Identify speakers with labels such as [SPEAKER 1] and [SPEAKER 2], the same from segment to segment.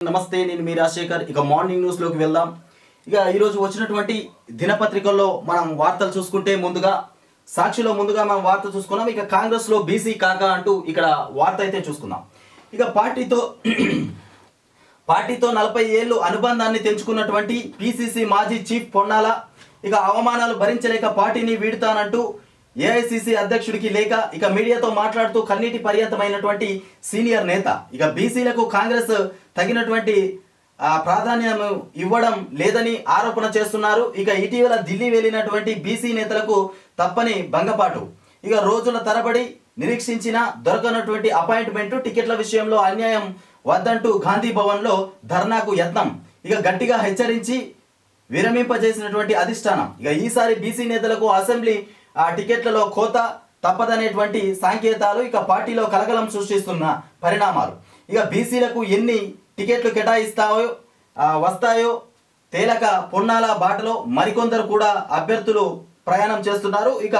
[SPEAKER 1] నమస్తే, నేను మీ రాజశేఖర్. ఇక మార్నింగ్ న్యూస్ లోకి వెళ్దాం. ఇక ఈరోజు వచ్చినటువంటి దినపత్రికల్లో మనం వార్తలు చూసుకుంటే ముందుగా సాక్షిలో మనం వార్త చూసుకున్నాం. ఇక కాంగ్రెస్ లో బీసీ కాక అంటూ ఇక్కడ వార్త అయితే చూసుకుందాం. ఇక పార్టీతో 40 ఏళ్ళు అనుబంధాన్ని తెంచుకున్నటువంటి పిసిసి మాజీ చీఫ్ పొన్నాల ఇక అవమానాలు భరించలేక పార్టీని వీడుతానంటూ ఏఐసిసి అధ్యక్షుడికి లేక ఇక మీడియాతో మాట్లాడుతూ కన్నీటి పర్యంతమైనటువంటి సీనియర్ నేత. ఇక బీసీలకు కాంగ్రెస్ తగినటువంటి ప్రాధాన్యం ఇవ్వడం లేదని ఆరోపణ చేస్తున్నారు. ఇక ఇటీవల ఢిల్లీ వెళ్ళినటువంటి బీసీ నేతలకు తప్పని భంగపాటు. ఇక రోజుల తరబడి నిరీక్షించిన దొరకనటువంటి అపాయింట్మెంట్, టికెట్ల విషయంలో అన్యాయం వద్దంటూ గాంధీ భవన్లో ధర్నాకు యత్నం. ఇక గట్టిగా హెచ్చరించి విరమింపజేసినటువంటి అధిష్టానం. ఇక ఈసారి బీసీ నేతలకు అసెంబ్లీ టికెట్లలో కోత తప్పదనేటువంటి సంకేతాలు ఇక పార్టీలో కలకలం సృష్టిస్తున్న పరిణామాలు. ఇక బీసీలకు ఎన్ని టికెట్లు వస్తాయో తేలక పొన్నాల బాటలో మరికొందరు కూడా అభ్యర్థులు ప్రయాణం చేస్తున్నారు. ఇక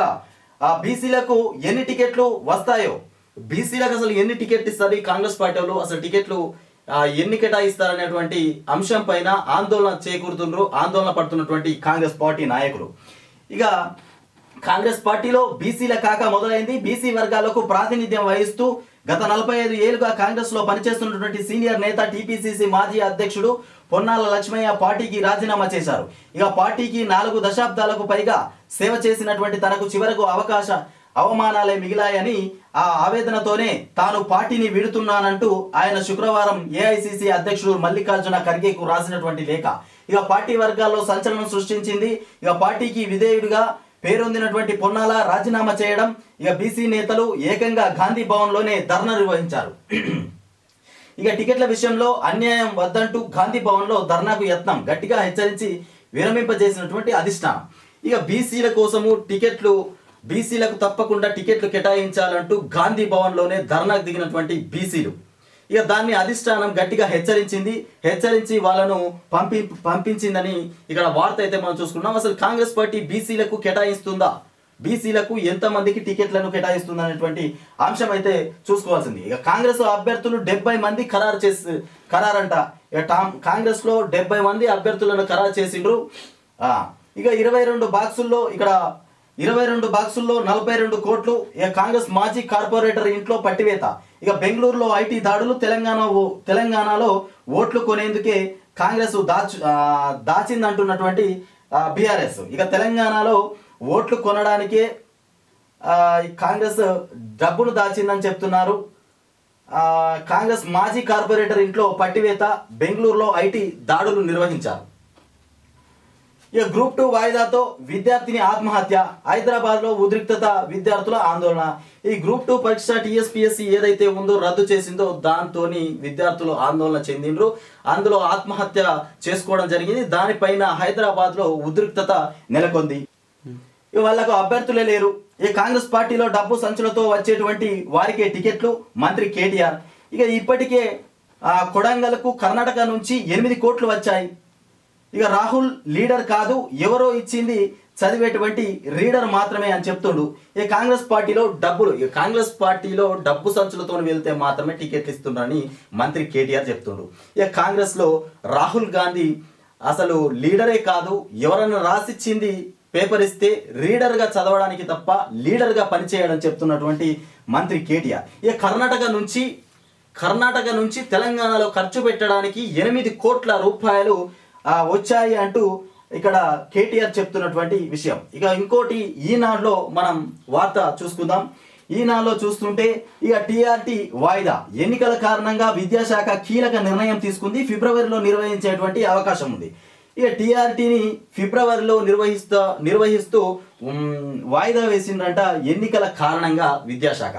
[SPEAKER 1] బీసీలకు ఎన్ని టికెట్లు వస్తాయో, బీసీలకు అసలు ఎన్ని టికెట్లు ఇస్తారు ఈ కాంగ్రెస్ పార్టీలో, అసలు టికెట్లు ఎన్ని కేటాయిస్తారనేటువంటి అంశం పైన ఆందోళన పడుతున్నటువంటి కాంగ్రెస్ పార్టీ నాయకులు. ఇక కాంగ్రెస్ పార్టీలో బీసీల కాక మొదలైంది. బీసీ వర్గాలకు ప్రాతినిధ్యం వహిస్తూ గత 45 ఏళ్లుగా కాంగ్రెస్ లో పనిచేస్తున్నటువంటి సీనియర్ నేత టీపీసీసీ మాజీ అధ్యక్షుడు పొన్నాల లక్ష్మయ్య పార్టీకి రాజీనామా చేశారు. ఇక పార్టీకి 4 దశాబ్దాలకు పైగా సేవ చేసినటువంటి తనకు చివరకు అవమానాలే మిగిలాయని ఆ ఆవేదనతోనే తాను పార్టీని వీడుతున్నానంటూ ఆయన శుక్రవారం ఏఐసిసి అధ్యక్షుడు మల్లికార్జున ఖర్గేకు రాసినటువంటి లేఖ ఇక పార్టీ వర్గాల్లో సంచలనం సృష్టించింది. ఇక పార్టీకి విధేయుడిగా పేరొందినటువంటి పొన్నాల రాజీనామా చేయడం, ఇక బీసీ నేతలు ఏకంగా గాంధీ భవన్ లోనే ధర్నా నిర్వహించారు. ఇక టికెట్ల విషయంలో అన్యాయం వద్దంటూ గాంధీ భవన్ లో ధర్నాకు యత్నం, గట్టిగా హెచ్చరించి విరమింపజేసినటువంటి అధిష్టానం. ఇక బీసీల కోసము బీసీలకు తప్పకుండా టికెట్లు కేటాయించాలంటూ గాంధీ భవన్ లోనే ధర్నాకు దిగినటువంటి బీసీలు. ఇక దాన్ని అధిష్టానం గట్టిగా హెచ్చరించి వాళ్ళను పంపించిందని ఇక్కడ వార్త అయితే మనం చూసుకున్నాం. అసలు కాంగ్రెస్ పార్టీ బీసీలకు కేటాయిస్తుందా, బీసీలకు ఎంతమందికి టికెట్లను కేటాయిస్తుంది అనేటువంటి అంశం అయితే చూసుకోవాల్సింది. ఇక కాంగ్రెస్ అభ్యర్థులు 70 మంది ఖరారంట. ఇక కాంగ్రెస్ లో 70 మంది అభ్యర్థులను ఖరారు చేసిండ్రు. ఇక 22 బాక్సుల్లో 42 కోట్లు. ఇక కాంగ్రెస్ మాజీ కార్పొరేటర్ ఇంట్లో పట్టివేత. ఇక బెంగళూరులో ఐటీ దాడులు, తెలంగాణలో ఓట్లు కొనేందుకే కాంగ్రెస్ దాచిందంటున్నటువంటి బీఆర్ఎస్. ఇక తెలంగాణలో ఓట్లు కొనడానికే కాంగ్రెస్ డబ్బును దాచిందని చెప్తున్నారు. కాంగ్రెస్ మాజీ కార్పొరేటర్ ఇంట్లో పట్టివేత, బెంగళూరులో ఐటీ దాడులు నిర్వహించారు. ఇక గ్రూప్ 2 వాయిదాతో విద్యార్థిని ఆత్మహత్య, హైదరాబాద్ లో ఉద్రిక్తత, విద్యార్థుల ఆందోళన. ఈ గ్రూప్ 2 పరీక్ష టీఎస్పీఎస్సీ ఏదైతే ఉందో రద్దు చేసిందో దాంతో విద్యార్థులు ఆందోళన చెందిండ్రు. అందులో ఆత్మహత్య చేసుకోవడం జరిగింది. దానిపైన హైదరాబాద్ లో ఉద్రిక్తత నెలకొంది. వాళ్ళకు అభ్యర్థులే లేరు. ఈ కాంగ్రెస్ పార్టీలో డబ్బు సంచులతో వచ్చేటువంటి వారికే టికెట్లు. మంత్రి కేటీఆర్ ఇక ఇప్పటికే కొడంగల్కు కర్ణాటక నుంచి 8 కోట్లు వచ్చాయి. ఇక రాహుల్ లీడర్ కాదు, ఎవరో ఇచ్చింది చదివేటువంటి రీడర్ మాత్రమే అని చెప్తుండు. ఈ కాంగ్రెస్ పార్టీలో డబ్బు సంచులతో వెళ్తే మాత్రమే టికెట్లు ఇస్తున్నారని మంత్రి కేటీఆర్ చెప్తుండు. ఇక కాంగ్రెస్ లో రాహుల్ గాంధీ అసలు లీడరే కాదు, ఎవరన్నా రాసిచ్చింది పేపర్ ఇస్తే రీడర్ గా చదవడానికి తప్ప లీడర్ గా పనిచేయడం చెప్తున్నటువంటి మంత్రి కేటీఆర్. ఇక కర్ణాటక నుంచి తెలంగాణలో ఖర్చు పెట్టడానికి 8 కోట్ల రూపాయలు వచ్చాయి అంటూ ఇక్కడ కేటీఆర్ చెప్తున్నటువంటి విషయం. ఇక ఇంకోటి ఈనాడులో మనం వార్త చూసుకుందాం. ఈనాడులో చూస్తుంటే ఇక టీఆర్టీ వాయిదా, ఎన్నికల కారణంగా విద్యాశాఖ కీలక నిర్ణయం తీసుకుంది. ఫిబ్రవరిలో నిర్వహించేటువంటి అవకాశం ఉంది. ఇక టీఆర్టీని ఫిబ్రవరిలో నిర్వహిస్తూ వాయిదా వేసిందంట ఎన్నికల కారణంగా విద్యాశాఖ.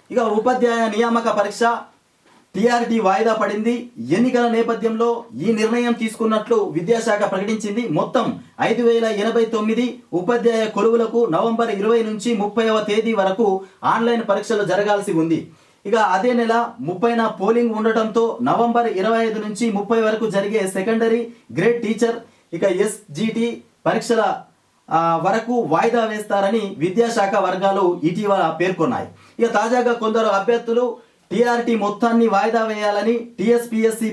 [SPEAKER 1] ఇక ఉపాధ్యాయ నియామక పరీక్ష టీఆర్టీ వాయిదా పడింది. ఎన్నికల నేపథ్యంలో ఈ నిర్ణయం తీసుకున్నట్లు విద్యాశాఖ ప్రకటించింది. మొత్తం 5089 ఉపాధ్యాయ కొలువులకు నవంబర్ 20 నుంచి 30వ తేదీ వరకు ఆన్లైన్ పరీక్షలు జరగాల్సి ఉంది. ఇక అదే నెల 30న పోలింగ్ ఉండటంతో నవంబర్ 25 నుంచి 30 వరకు జరిగే సెకండరీ గ్రేడ్ టీచర్ ఇక ఎస్జిటి పరీక్షల వరకు వాయిదా వేస్తారని విద్యాశాఖ వర్గాలు ఇటీవల పేర్కొన్నాయి. ఇక తాజాగా కొందరు అభ్యర్థులు టీఆర్టీ మొత్తాన్ని వాయిదా వేయాలని టీఎస్పీఎస్సీ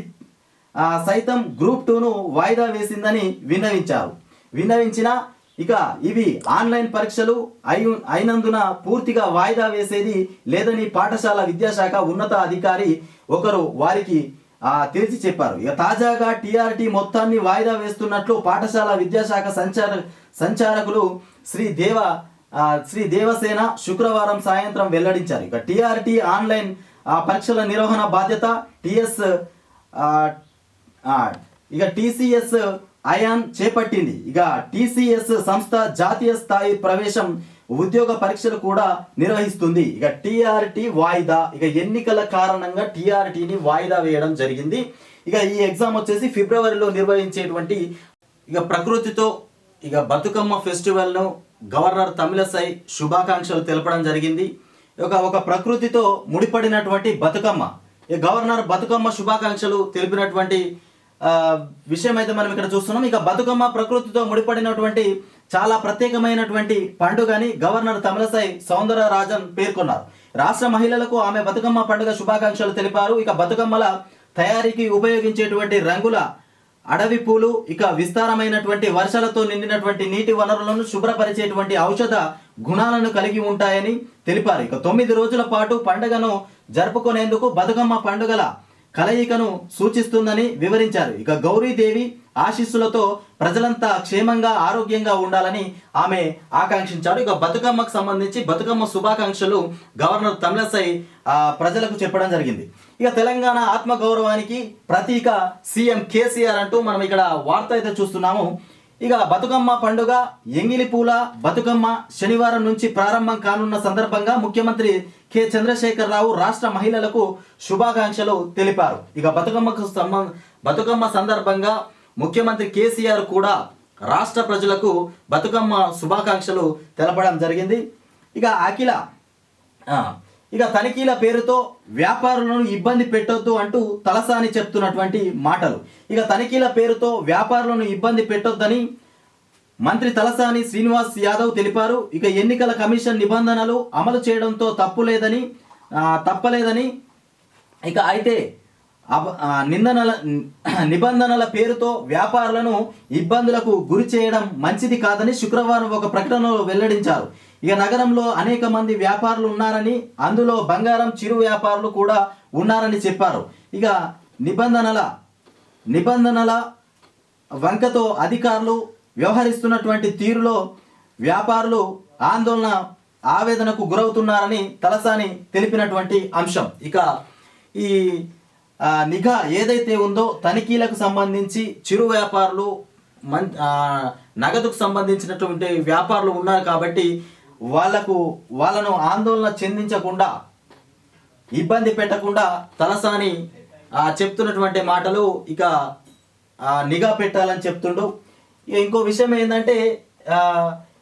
[SPEAKER 1] సైతం గ్రూప్ 2ను వాయిదా వేసిందని విన్నవించిన ఇక ఇవి ఆన్లైన్ పరీక్షలు అయినందున పూర్తిగా వాయిదా వేసేది లేదని పాఠశాల విద్యాశాఖ ఉన్నత అధికారి ఒకరు వారికి తేల్చి చెప్పారు. ఇక తాజాగా టీఆర్టీ మొత్తాన్ని వాయిదా వేస్తున్నట్లు పాఠశాల విద్యాశాఖ సంచాలకులు శ్రీ దేవసేన శుక్రవారం సాయంత్రం వెల్లడించారు. ఇక టీఆర్టీ ఆన్లైన్ పరీక్షల నిర్వహణ బాధ్యత టీసీఎస్ అయాన్ చేపట్టింది. ఇక టీసీఎస్ సంస్థ జాతీయ స్థాయి ప్రవేశం ఉద్యోగ పరీక్షలు కూడా నిర్వహిస్తుంది. ఇక టీఆర్టీ వాయిదా, ఇక ఎన్నికల కారణంగా టీఆర్టీని వాయిదా వేయడం జరిగింది. ఇక ఈ ఎగ్జామ్ వచ్చేసి ఫిబ్రవరిలో నిర్వహించేటువంటి ఇక ప్రకృతితో ఇక బతుకమ్మ ఫెస్టివల్ను గవర్నర్ తమిళసై శుభాకాంక్షలు తెలపడం జరిగింది. ఒక ప్రకృతితో ముడిపడినటువంటి బతుకమ్మ, ఈ గవర్నర్ బతుకమ్మ శుభాకాంక్షలు తెలిపినటువంటి విషయం అయితే మనం ఇక్కడ చూస్తున్నాం. ఇక బతుకమ్మ ప్రకృతితో ముడిపడినటువంటి చాలా ప్రత్యేకమైనటువంటి పండుగని గవర్నర్ తమిళసై సౌందరరాజన్ పేర్కొన్నారు. రాష్ట్ర మహిళలకు ఆమె బతుకమ్మ పండుగ శుభాకాంక్షలు తెలిపారు. ఇక బతుకమ్మల తయారీకి ఉపయోగించేటువంటి రంగుల అడవి పూలు, ఇక విస్తారమైనటువంటి వర్షాలతో నిండినటువంటి నీటి వనరులను శుభ్రపరిచేటువంటి ఔషధ గుణాలను కలిగి ఉంటాయని తెలిపారు. ఇక 9 రోజుల పాటు పండుగను జరుపుకునేందుకు బతుకమ్మ పండుగల కలయికను సూచిస్తుందని వివరించారు. ఇక గౌరీదేవి ఆశీస్సులతో ప్రజలంతా క్షేమంగా ఆరోగ్యంగా ఉండాలని ఆమె ఆకాంక్షించారు. ఇక బతుకమ్మకు సంబంధించి బతుకమ్మ శుభాకాంక్షలు గవర్నర్ తమిళసై ప్రజలకు చెప్పడం జరిగింది. ఇక తెలంగాణ ఆత్మగౌరవానికి ప్రతీక సీఎం కేసీఆర్ అంటూ మనం ఇక్కడ వార్త అయితే చూస్తున్నాము. ఇక బతుకమ్మ పండుగ ఎంగిలి పూల బతుకమ్మ శనివారం నుంచి ప్రారంభం కానున్న సందర్భంగా ముఖ్యమంత్రి కె చంద్రశేఖరరావు రాష్ట్ర మహిళలకు శుభాకాంక్షలు తెలిపారు. ఇక బతుకమ్మ సందర్భంగా ముఖ్యమంత్రి కేసీఆర్ కూడా రాష్ట్ర ప్రజలకు బతుకమ్మ శుభాకాంక్షలు తెలపడం జరిగింది. ఇక తనిఖీల పేరుతో వ్యాపారులను ఇబ్బంది పెట్టొద్దు అంటూ తలసాని చెప్తున్నటువంటి మాటలు. ఇక తనిఖీల పేరుతో వ్యాపారులను ఇబ్బంది పెట్టొద్దని మంత్రి తలసాని శ్రీనివాస్ యాదవ్ తెలిపారు. ఇక ఎన్నికల కమిషన్ నిబంధనలు అమలు చేయడంతో తప్పలేదని ఇక అయితే నిబంధనల పేరుతో వ్యాపారులను ఇబ్బందులకు గురి చేయడం మంచిది కాదని శుక్రవారం ఒక ప్రకటనలో వెల్లడించారు. ఇక నగరంలో అనేక మంది వ్యాపారులు ఉన్నారని, అందులో బంగారం చిరు వ్యాపారులు కూడా ఉన్నారని చెప్పారు. ఇక నిబంధనల వంకతో అధికారులు వ్యవహరిస్తున్నటువంటి తీరులో వ్యాపారులు ఆవేదనకు గురవుతున్నారని తలసాని తెలిపినటువంటి అంశం. ఇక ఈ నిఘా ఏదైతే ఉందో తనిఖీలకు సంబంధించి చిరు వ్యాపారులు నగదుకు సంబంధించినటువంటి వ్యాపారులు ఉన్నారు కాబట్టి వాళ్ళను ఆందోళన చెందించకుండా ఇబ్బంది పెట్టకుండా తలసాని చెప్తున్నటువంటి మాటలు ఇక నిఘా పెట్టాలని చెప్తుండు. ఇంకో విషయం ఏంటంటే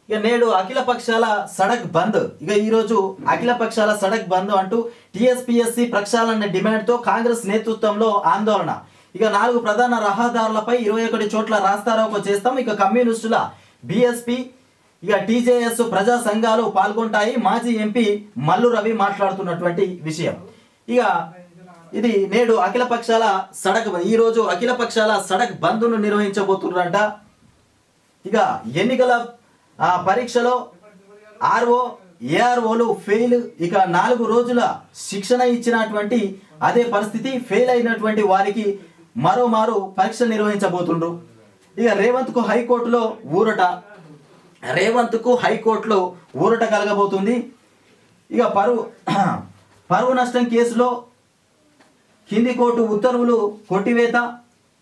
[SPEAKER 1] ఇక నేడు అఖిల పక్షాల సడక్ బంద్, ఇక ఈరోజు అఖిల పక్షాల సడక్ బంద్ అంటూ టీఎస్పీఎస్సీ ప్రక్షాళన డిమాండ్తో కాంగ్రెస్ నేతృత్వంలో ఆందోళన. ఇక 4 ప్రధాన రహదారులపై 21 చోట్ల రాస్తారోకో చేస్తాం. ఇక కమ్యూనిస్టుల బీఎస్పీ ఇక టీజేఎస్ ప్రజా సంఘాలు పాల్గొంటాయి. మాజీ ఎంపీ మల్లు రవి మాట్లాడుతున్నటువంటి విషయం. ఇక ఇది నేడు అఖిల పక్షాల ఈరోజు అఖిల పక్షాల సడక్ బంద్ను నిర్వహించబోతున్నారంట. ఇక ఎన్నికల పరీక్షలో ఏఆర్ఓలు ఫెయిల్. ఇక 4 రోజుల శిక్షణ ఇచ్చినటువంటి అదే పరిస్థితి, ఫెయిల్ అయినటువంటి వారికి మరోమారు పరీక్ష నిర్వహించబోతుండ్రు. ఇక రేవంత్కు హైకోర్టులో ఊరట కలగబోతుంది. ఇక పరువు నష్టం కేసులో కింది కోర్టు ఉత్తర్వులు కొట్టివేత.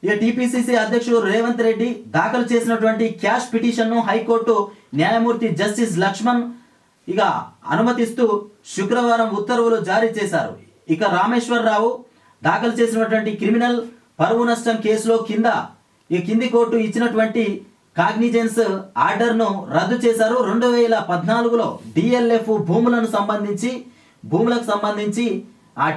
[SPEAKER 1] ఇక టీపీసీసీ అధ్యక్షుడు రేవంత్ రెడ్డి దాఖలు చేసినటువంటి క్యాష్ పిటిషన్ను హైకోర్టు న్యాయమూర్తి జస్టిస్ లక్ష్మణ్ ఇక అనుమతిస్తూ శుక్రవారం ఉత్తర్వులు జారీ చేశారు. ఇక రామేశ్వరరావు దాఖలు చేసినటువంటి క్రిమినల్ పరువు నష్టం కేసులో కింది కోర్టు ఇచ్చినటువంటి కాగ్నిజెన్స్ ఆర్డర్ను రద్దు చేశారు. 2014లో డిఎల్ఎఫ్ భూములకు సంబంధించి ఆ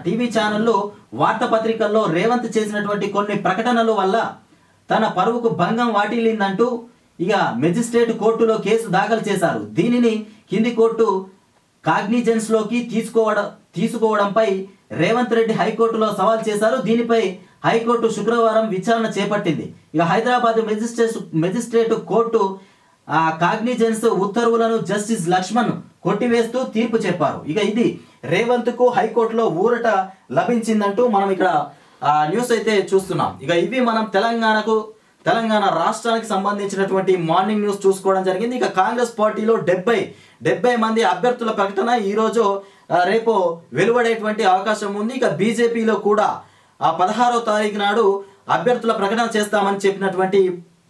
[SPEAKER 1] టీవీ ఛానల్లో వార్తాపత్రికల్లో రేవంత్ చేసినటువంటి కొన్ని ప్రకటనల వల్ల తన పరువుకు భంగం వాటిల్లిందంటూ ఇక మెజిస్ట్రేట్ కోర్టులో కేసు దాఖలు చేశారు. దీనిని కింది కోర్టు కాగ్నిజెన్స్లోకి తీసుకోవడంపై రేవంత్ రెడ్డి హైకోర్టులో సవాల్ చేశారు. దీనిపై హైకోర్టు శుక్రవారం విచారణ చేపట్టింది. ఇక హైదరాబాద్ మెజిస్ట్రేట్ కోర్టు కాగ్నిజెన్స్ ఉత్తర్వులను జస్టిస్ లక్ష్మణ్ కొట్టివేస్తూ తీర్పు చెప్పారు. ఇక ఇది రేవంత్ కు హైకోర్టులో ఊరట లభించిందంటూ మనం ఇక్కడ న్యూస్ అయితే చూస్తున్నాం. ఇక ఇవి మనం తెలంగాణ రాష్ట్రానికి సంబంధించినటువంటి మార్నింగ్ న్యూస్ చూసుకోవడం జరిగింది. ఇక కాంగ్రెస్ పార్టీలో 70 మంది అభ్యర్థుల ప్రకటన ఈరోజు రేపు వెలువడేటువంటి అవకాశం ఉంది. ఇక బీజేపీలో కూడా 16వ తారీఖు నాడు అభ్యర్థుల ప్రకటన చేస్తామని చెప్పినటువంటి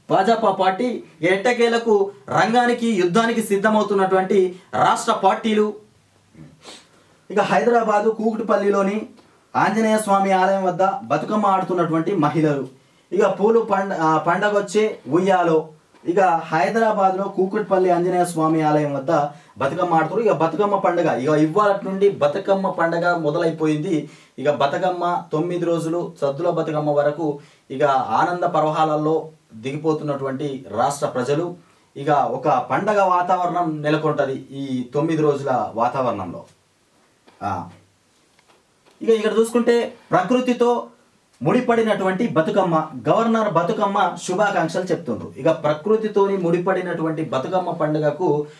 [SPEAKER 1] భాజపా పార్టీ ఎట్టకేలకు రంగానికి యుద్ధానికి సిద్ధమవుతున్నటువంటి రాష్ట్ర పార్టీలు. ఇక హైదరాబాదు కూకుటిపల్లిలోని ఆంజనేయ స్వామి ఆలయం వద్ద బతుకమ్మ ఆడుతున్నటువంటి మహిళలు. ఇక పూలు పండగ వచ్చే ఉయ్యాలో. ఇక హైదరాబాద్లో కూకుటిపల్లి ఆంజనేయ స్వామి ఆలయం వద్ద బతుకమ్మ ఆడుతారు. ఇక బతుకమ్మ పండుగ ఇవాళ నుండి బతుకమ్మ పండుగ మొదలైపోయింది. ఇక బతుకమ్మ 9 రోజులు సద్దుల బతుకమ్మ వరకు ఇక ఆనంద పర్వహాలలో దిగిపోతున్నటువంటి రాష్ట్ర ప్రజలు. ఇక ఒక పండగ వాతావరణం నెలకొంటది ఈ 9 రోజుల వాతావరణంలో. ఇక ఇక్కడ చూసుకుంటే ప్రకృతితో ముడిపడినటువంటి బతుకమ్మ. గవర్నర్ బతుకమ్మ శుభాకాంక్షలు చెప్తుండ్రు. ఇక ప్రకృతితోని ముడిపడినటువంటి బతుకమ్మ పండుగకు